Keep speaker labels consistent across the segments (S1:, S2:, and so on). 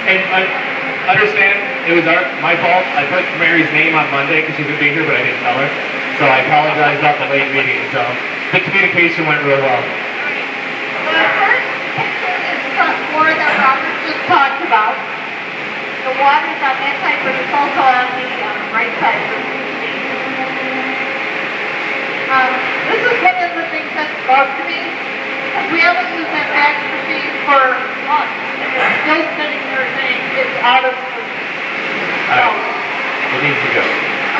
S1: And understand, it was my fault. I put Mary's name on Monday because she's going to be here, but I didn't tell her. So I apologize about the late meeting. So the communication went real well.
S2: The first picture is front floor that Robert just talked about. The water's on that side, but it's also on the right side of the TV. This is one of the things that bugs me. We haven't used that fax machine for months, and it's still sitting there saying it's out of service. So,
S1: It needs to go.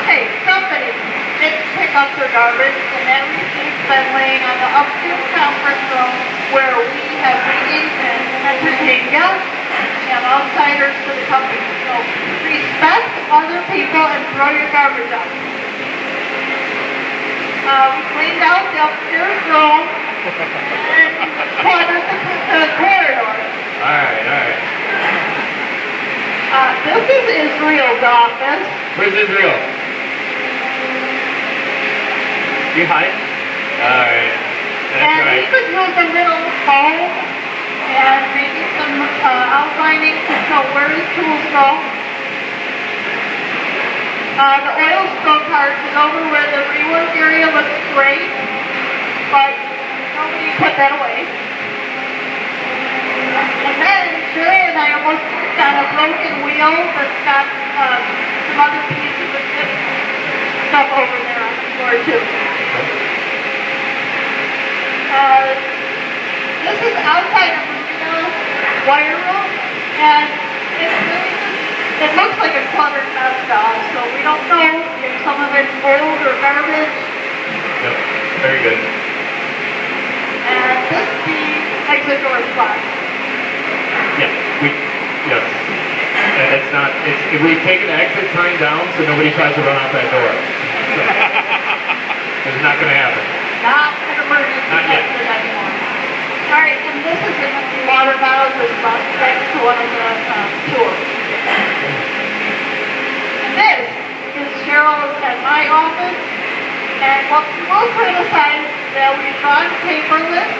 S2: okay, somebody didn't pick up their garbage, and that receipt's been laying on the upstairs conference room where we have meetings and entertain guests and outsiders to the company. So respect other people and throw your garbage out. We cleaned out the upstairs room and cluttered the corridor.
S1: Alright.
S2: This is Israel's office.
S1: Where's Israel? You hide? Alright. That's
S2: And
S1: right.
S2: he could use a little phone and maybe some outlining to show where his tools go. The oil spill cart is over where the rework area looks great, but nobody put that away. And then Sherry and I almost got a broken wheel that's got some other pieces of this stuff over there on the floor too. This is outside of Marina's wire room, and it looks like a cluttered mess to us, so we don't know if some of it's old or garbage.
S1: Yep. Very good.
S2: And this is the exit door spot.
S1: Yes. It's not. We've taken the exit sign down so nobody tries to run out that door. It's not going to happen.
S2: Not an emergency
S1: Not yet.
S2: exit anymore. Alright, and this is an empty water bottle that's next to one of the tours. And this is Cheryl's and my office. And what we will criticize is that we've gone paperless.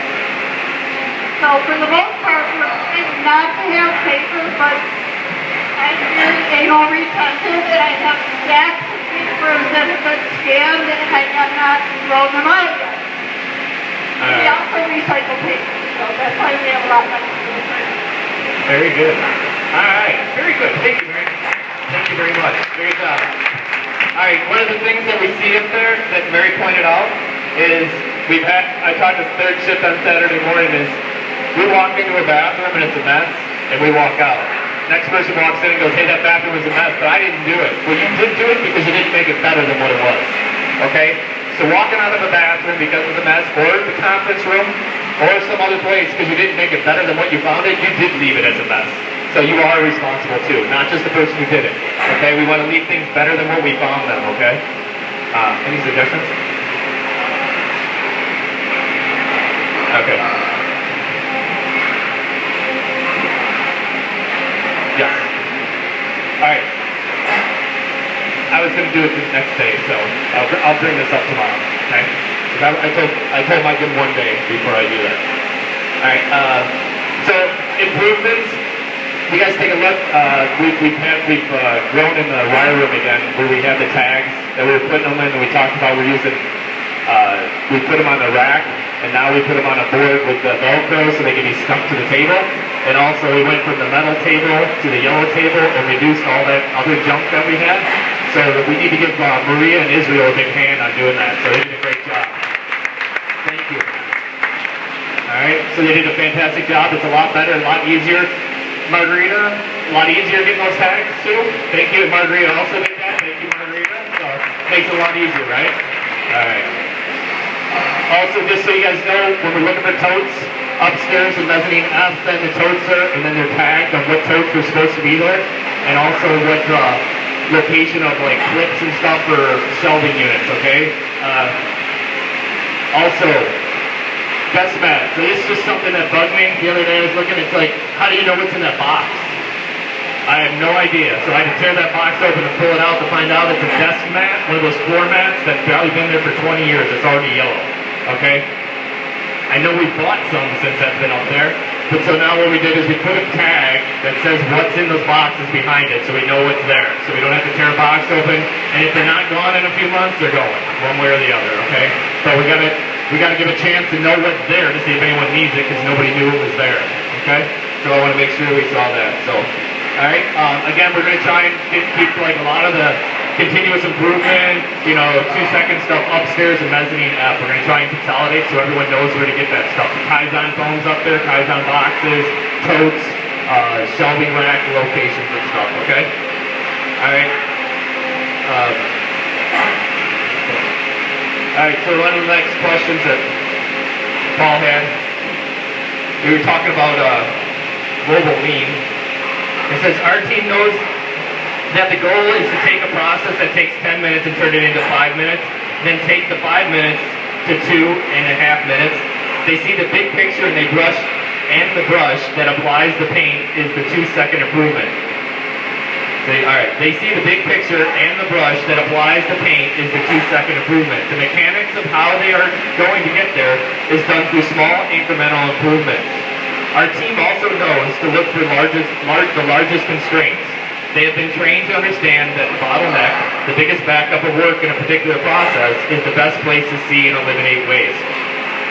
S2: So for the most part, we're trying not to have paper, but I'm very anal retentive, and I have stacks of papers that have been scanned, and I have not thrown them out yet. We also recycle paper, so that's why we have a lot less paper.
S1: Very good. Alright. Very good. Thank you, Mary. Thank you very much. Great job. Alright, one of the things that we see up there that Mary pointed out is I taught this third shift on Saturday morning is we walk into a bathroom and it's a mess, and we walk out. Next person walks in and goes, hey, that bathroom was a mess, but I didn't do it. Well, you did do it because you didn't make it better than what it was. Okay? So walking out of a bathroom because of the mess, or the conference room, or some other place because you didn't make it better than what you found it, you did leave it as a mess. So you are responsible too, not just the person who did it. Okay? We want to leave things better than what we found them, okay? Any suggestions? Okay. Yes. Alright. I was going to do it the next day, so I'll bring this up tomorrow, okay? I told Mike in one day before I do that. Alright, so improvements. You guys take a look. We've grown in the wire room again, where we have the tags that we were putting them in, and we talked about we're using. We put them on the rack, and now we put them on a board with the Velcro so they can be stuck to the table. And also we went from the metal table to the yellow table and reduced all that other junk that we had. So we need to give Maria and Israel a big hand on doing that. So they did a great job. Thank you. Alright, so they did a fantastic job. It's a lot better, a lot easier. Margarita, a lot easier getting those tags too. Thank you, Margarita also did that. Thank you, Margarita. So it makes it a lot easier, right? Alright. Also, just so you guys know, when we're looking for totes, upstairs in mezzanine F, then the totes are, and then they're tagged on what totes are supposed to be there, and also what location of like clips and stuff for shelving units, okay? Also, desk mat. So this is just something that bugged me the other day. I was looking, it's like, how do you know what's in that box? I have no idea. So I had to tear that box open and pull it out to find out it's a desk mat, one of those floor mats that's probably been there for 20 years. It's already yellow, okay? I know we bought some since that's been up there, But so now what we did is we put a tag that says what's in those boxes behind it, so we know what's there. So we don't have to tear a box open, and if they're not gone in a few months, they're going, one way or the other, okay? So we gotta give a chance to know what's there to see if anyone needs it, because nobody knew it was there, okay? So I want to make sure we saw that, so. All right, again, we're gonna try and keep like a lot of the continuous improvement, 2-second stuff upstairs and mezzanine F. We're going to try and consolidate so everyone knows where to get that stuff. Kaizen phones up there, Kaizen boxes, totes, shelving rack locations and stuff, okay? All right. All right, so one of the next questions that Paul had, we were talking about mobile lean. It says, our team knows that the goal is to take a process that takes 10 minutes and turn it into 5 minutes, then take the 5 minutes to 2.5 minutes. They see the big picture and the brush that applies the paint is the 2-second improvement. They see the big picture and the brush that applies the paint is the 2-second improvement. The mechanics of how they are going to get there is done through small incremental improvements. Our team also knows to look for the largest constraints. They have been trained to understand that the bottleneck, the biggest backup of work in a particular process, is the best place to see and eliminate waste.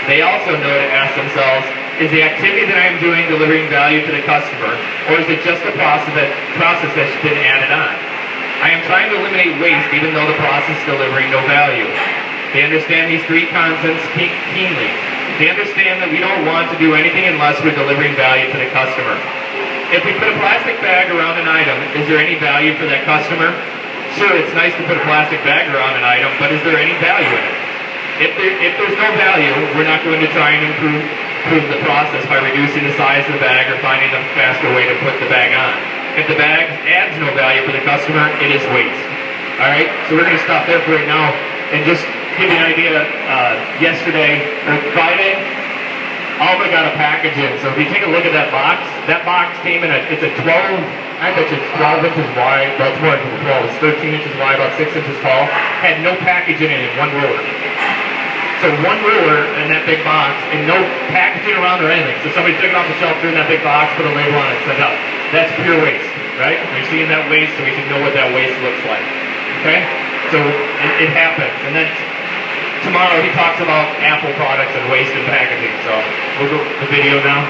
S1: They also know to ask themselves, is the activity that I am doing delivering value to the customer, or is it just a process that's been added on? I am trying to eliminate waste even though the process is delivering no value. They understand these three concepts keenly. They understand that we don't want to do anything unless we're delivering value to the customer. If we put a plastic bag around an item, is there any value for that customer? Sure, it's nice to put a plastic bag around an item, but is there any value in it? If there's no value, we're not going to try and improve the process by reducing the size of the bag or finding a faster way to put the bag on. If the bag adds no value for the customer, it is waste. All right, so we're going to stop there for right now and just give you an idea. Yesterday or Friday, Alma got a package in. So if you take a look at that box came in it's a 12, I bet it's 12 inches wide. That's more than 12. It's 13 inches wide, about 6 inches tall. Had no package in it in one roller. So one ruler in that big box and no packaging around or anything. So somebody took it off the shelf, threw it in that big box, put a label on it, sent out. That's pure waste, right? We're seeing that waste so we can know what that waste looks like. Okay? So it happens. And then tomorrow he talks about Apple products and waste and packaging. So we'll go to the video now.